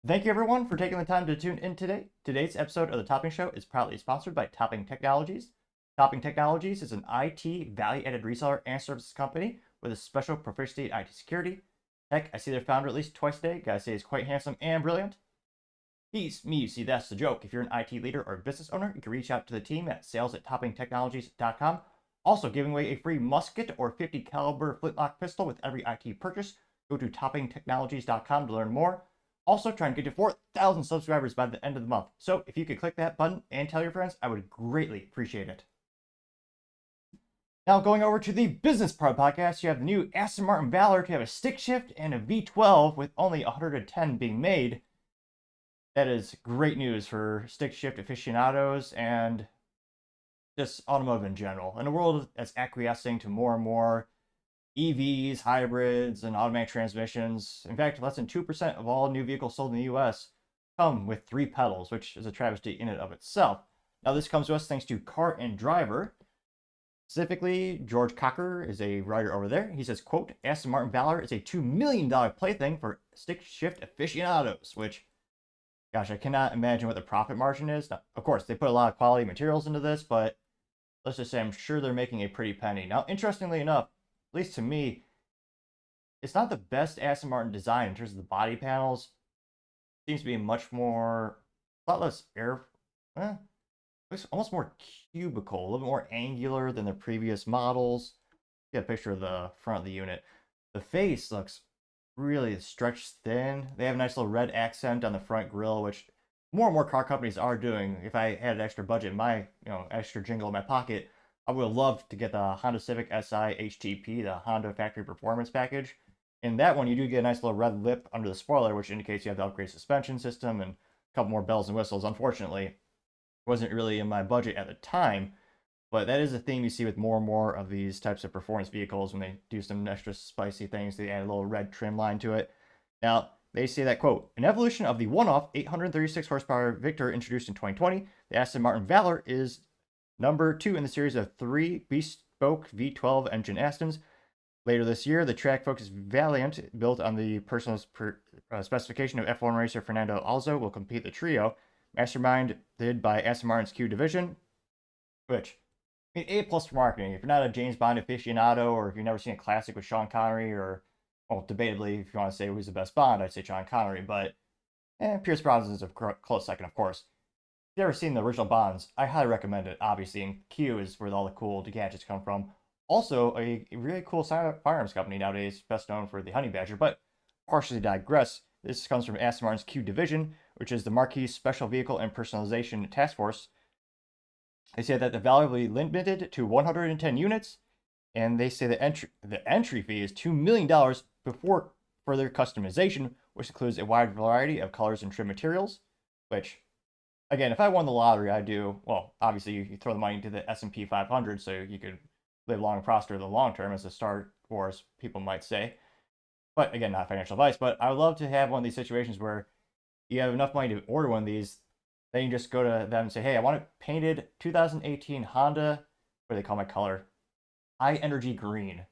Thank you everyone for taking the time to tune in today. Today's episode of The Topping Show is proudly sponsored by Topping Technologies. Topping Technologies is an IT value-added reseller and services company with a special proficiency in IT security. Heck, I see their founder at least twice a day. Gotta say he's quite handsome and brilliant. He's me, you see that's the joke. If you're an IT leader or business owner, you can reach out to the team at sales@toppingtechnologies.com. Also giving away a free musket or 50 caliber flintlock pistol with every IT purchase. Go to toppingtechnologies.com to learn more. Also trying to get to 4,000 subscribers by the end of the month. So if you could click that button and tell your friends, I would greatly appreciate it. Now going over to the business part of the podcast, you have the new Aston Martin Valour to have a stick shift and a V12 with only 110 being made. That is great news for stick shift aficionados and just automotive in general. In a world that's acquiescing to more and more EVs, hybrids, and automatic transmissions. In fact, less than 2% of all new vehicles sold in the US come with 3 pedals, which is a travesty in and of itself. Now, this comes to us thanks to Car and Driver. Specifically, George Cocker is a writer over there. He says, quote, Aston Martin Valour is a $2 million plaything for stick shift aficionados, which, gosh, I cannot imagine what the profit margin is. Now, of course, they put a lot of quality materials into this, but let's just say I'm sure they're making a pretty penny. Now, interestingly enough, at least to me, it's not the best Aston Martin design in terms of the body panels. It seems to be much more, a lot less air, looks almost more cubical, a little bit more angular than the previous models. Get a picture of the front of the unit. The face looks really stretched thin. They have a nice little red accent on the front grille, which more and more car companies are doing. If I had an extra budget in my, extra jingle in my pocket, I would have loved to get the Honda Civic Si HTP, the Honda Factory Performance Package. In that one, you do get a nice little red lip under the spoiler, which indicates you have the upgraded suspension system and a couple more bells and whistles. Unfortunately, it wasn't really in my budget at the time, but that is a theme you see with more and more of these types of performance vehicles when they do some extra spicy things. They add a little red trim line to it. Now, they say that, quote, an evolution of the one-off 836 horsepower Victor introduced in 2020, the Aston Martin Valour is number 2 in the series of 3 bespoke V12 engine Astons. Later this year, the track-focused Valiant, built on the personal specification of F1 racer Fernando Alonso, will complete the trio, masterminded by Aston Martin's Q division, which, I mean, A+ for marketing. If you're not a James Bond aficionado, or if you've never seen a classic with Sean Connery, or, well, debatably, if you want to say who's the best Bond, I'd say Sean Connery, but Pierce Brosnan is a close second, of course. If you've ever seen the original Bonds, I highly recommend it, obviously, and Q is where all the cool gadgets come from. Also, a really cool firearms company nowadays, best known for the Honey Badger, but partially digress. This comes from Aston Martin's Q division, which is the Marquis Special Vehicle and Personalization Task Force. They say that the value will be limited to 110 units, and they say the entry fee is $2 million before further customization, which includes a wide variety of colors and trim materials, which, again, if I won the lottery, I'd do, well, obviously you throw the money into the S&P 500 so you could live long and prosper in the long term, as the Star Wars people might say. But again, not financial advice, but I would love to have one of these situations where you have enough money to order one of these, then you just go to them and say, hey, I want it painted 2018 Honda, what do they call my color? High Energy Green.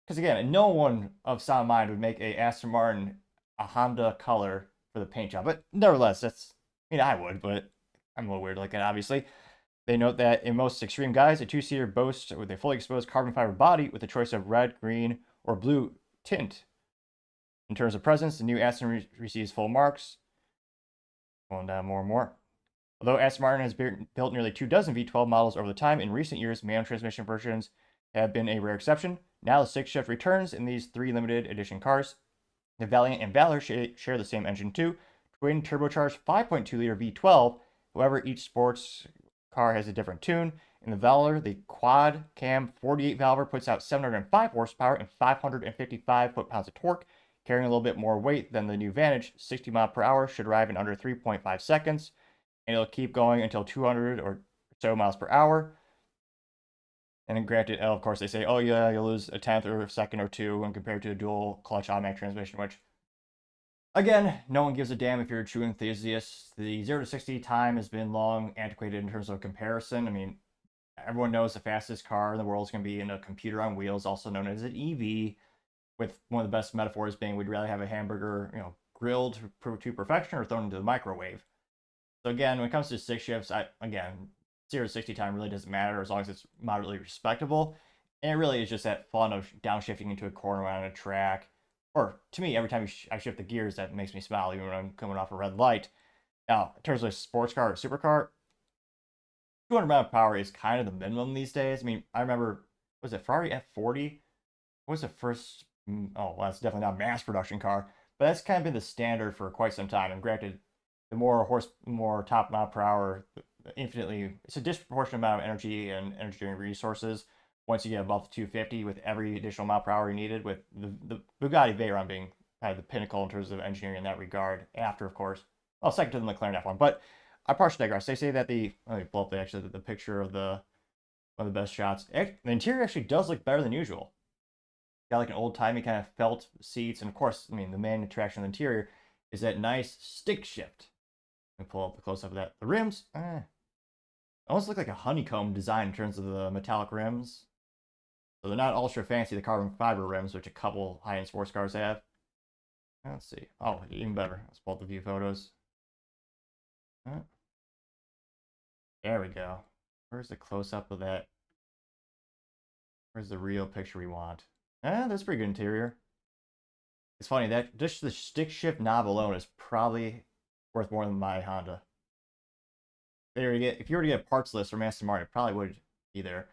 Because again, no one of sound mind would make a Aston Martin a Honda color for the paint job. But nevertheless, I would, but I'm a little weird like that, obviously. They note that in most extreme guise, a 2-seater boasts with a fully exposed carbon fiber body with a choice of red, green, or blue tint. In terms of presence, the new Aston receives full marks. Going down more and more. Although Aston Martin has built nearly 24 V12 models over the time, in recent years, manual transmission versions have been a rare exception. Now the stick shift returns in these 3 limited edition cars. The Valiant and Valour share the same engine too, twin turbocharged 5.2-liter V12. However, each sports car has a different tune. In the Valour, the quad cam 48 valve puts out 705 horsepower and 555 foot-pounds of torque, carrying a little bit more weight than the new Vantage. 60 miles per hour should arrive in under 3.5 seconds, and it'll keep going until 200 or so miles per hour. And then granted, of course, they say, oh yeah, you'll lose a tenth or a second or two when compared to a dual clutch automatic transmission, which, again, no one gives a damn if you're a true enthusiast. The 0 to 60 time has been long antiquated in terms of comparison. I mean, everyone knows the fastest car in the world is going to be in a computer on wheels, also known as an EV, with one of the best metaphors being we'd rather have a hamburger, grilled to perfection or thrown into the microwave. So again, when it comes to stick shifts, 0 to 60 time really doesn't matter as long as it's moderately respectable. And it really is just that fun of downshifting into a corner on a track. Or to me, every time I shift the gears, that makes me smile, even when I'm coming off a red light. Now, in terms of sports car or supercar, 200 mile per hour is kind of the minimum these days. I mean, I remember, was it Ferrari F40? What was the first? Oh, well, that's definitely not a mass production car, but that's kind of been the standard for quite some time. And granted, the more top mile per hour, it's a disproportionate amount of energy and engineering resources once you get above the 250 with every additional mile per hour you needed, with the Bugatti Veyron being kind of the pinnacle in terms of engineering in that regard. After, of course, well, second to the McLaren F1. But I partially digress. They say that let me pull up the picture of one of the best shots. The interior actually does look better than usual. Got like an old-timey kind of felt seats, and of course, I mean, the main attraction of the interior is that nice stick shift. Let me pull up the close-up of that. The rims, almost look like a honeycomb design in terms of the metallic rims. So they're not ultra fancy, the carbon fiber rims, which a couple high-end sports cars have. Let's see. Oh, even better. Let's pull up the view photos. There we go. Where's the close-up of that? Where's the real picture we want? That's pretty good interior. It's funny that just the stick shift knob alone is probably worth more than my Honda. If you were to get a parts list from Aston Martin, it probably would be there.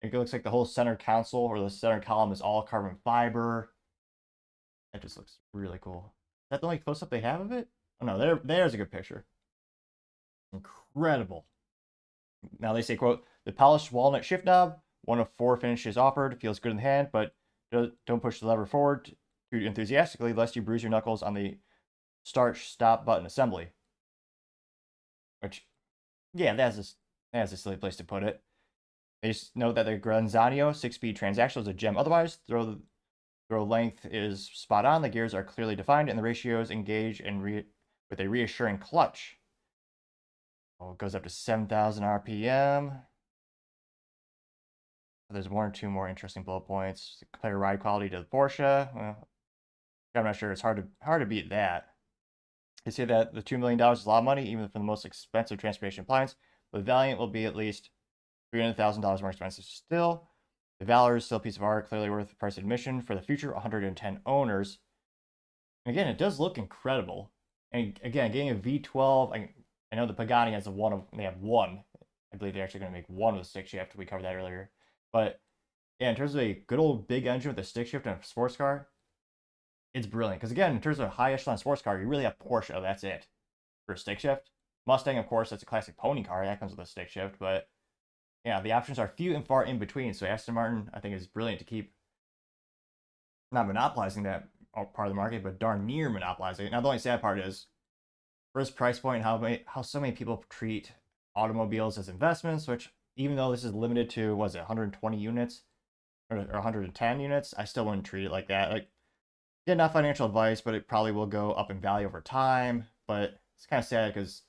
It looks like the whole center console or the center column is all carbon fiber. That just looks really cool. Is that the only close-up they have of it? Oh no, there's a good picture. Incredible. Now they say, quote, the polished walnut shift knob, one of 4 finishes offered, feels good in the hand, but don't push the lever forward too enthusiastically lest you bruise your knuckles on the start-stop button assembly. Which, yeah, that's a silly place to put it. They just note that the Granzano 6-speed transactional is a gem. Otherwise, throw length is spot on, the gears are clearly defined, and the ratios engage with a reassuring clutch. Oh, it goes up to 7,000 RPM. There's 1 or 2 more interesting bullet points. Compare ride quality to the Porsche. Well, I'm not sure. It's hard to beat that. They say that the $2 million is a lot of money, even for the most expensive transportation appliance. But the Valiant will be at least $300,000 more expensive still. The Valour is still a piece of art, clearly worth the price of admission for the future 110 owners. And again, it does look incredible. And again, getting a V12, I know the Pagani has they have one. I believe they're actually going to make one with a stick shift. We covered that earlier. But yeah, in terms of a good old big engine with a stick shift and a sports car, it's brilliant. Because again, in terms of a high echelon sports car, you really have Porsche. That's it for a stick shift. Mustang, of course, that's a classic pony car. That comes with a stick shift. But yeah, the options are few and far in between. So Aston Martin, I think, is brilliant to keep not monopolizing that part of the market, but darn near monopolizing it. Now, the only sad part is for this price point, how so many people treat automobiles as investments, which even though this is limited to, 120 units or 110 units, I still wouldn't treat it like that. Like, yeah, not financial advice, but it probably will go up in value over time. But it's kind of sad because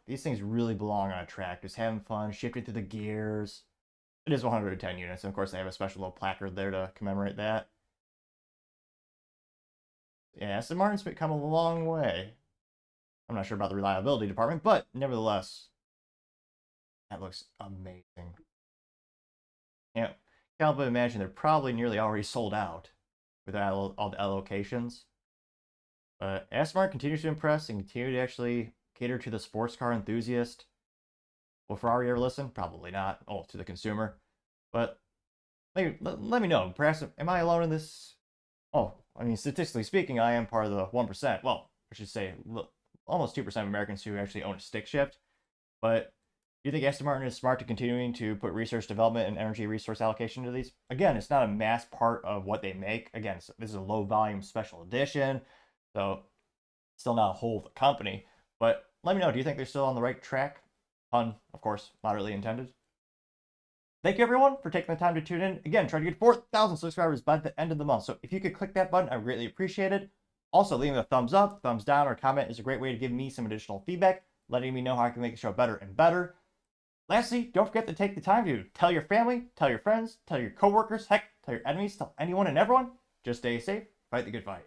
these things really belong on a track, just having fun, shifting through the gears. It is 110 units, and of course they have a special little placard there to commemorate that. Yeah, Aston Martin's come a long way. I'm not sure about the reliability department, but nevertheless, that looks amazing. Yeah, can't help but imagine they're probably nearly already sold out with all the allocations. But Aston Martin continues to impress and continue to actually cater to the sports car enthusiast. Will Ferrari ever listen? Probably not. Oh, to the consumer. But let me know. Perhaps, am I alone in this? Oh, I mean, statistically speaking, I am part of the 1%. Well, I should say almost 2% of Americans who actually own a stick shift. But do you think Aston Martin is smart to continuing to put research development and energy resource allocation into these? Again, it's not a mass part of what they make. Again, this is a low volume special edition, so still not a whole of the company. But let me know, do you think they're still on the right track? Pun, of course, moderately intended. Thank you, everyone, for taking the time to tune in. Again, try to get 4,000 subscribers by the end of the month. So if you could click that button, I greatly appreciate it. Also, leaving a thumbs up, thumbs down, or comment is a great way to give me some additional feedback, letting me know how I can make the show better and better. Lastly, don't forget to take the time to tell your family, tell your friends, tell your coworkers, heck, tell your enemies, tell anyone and everyone. Just stay safe, fight the good fight.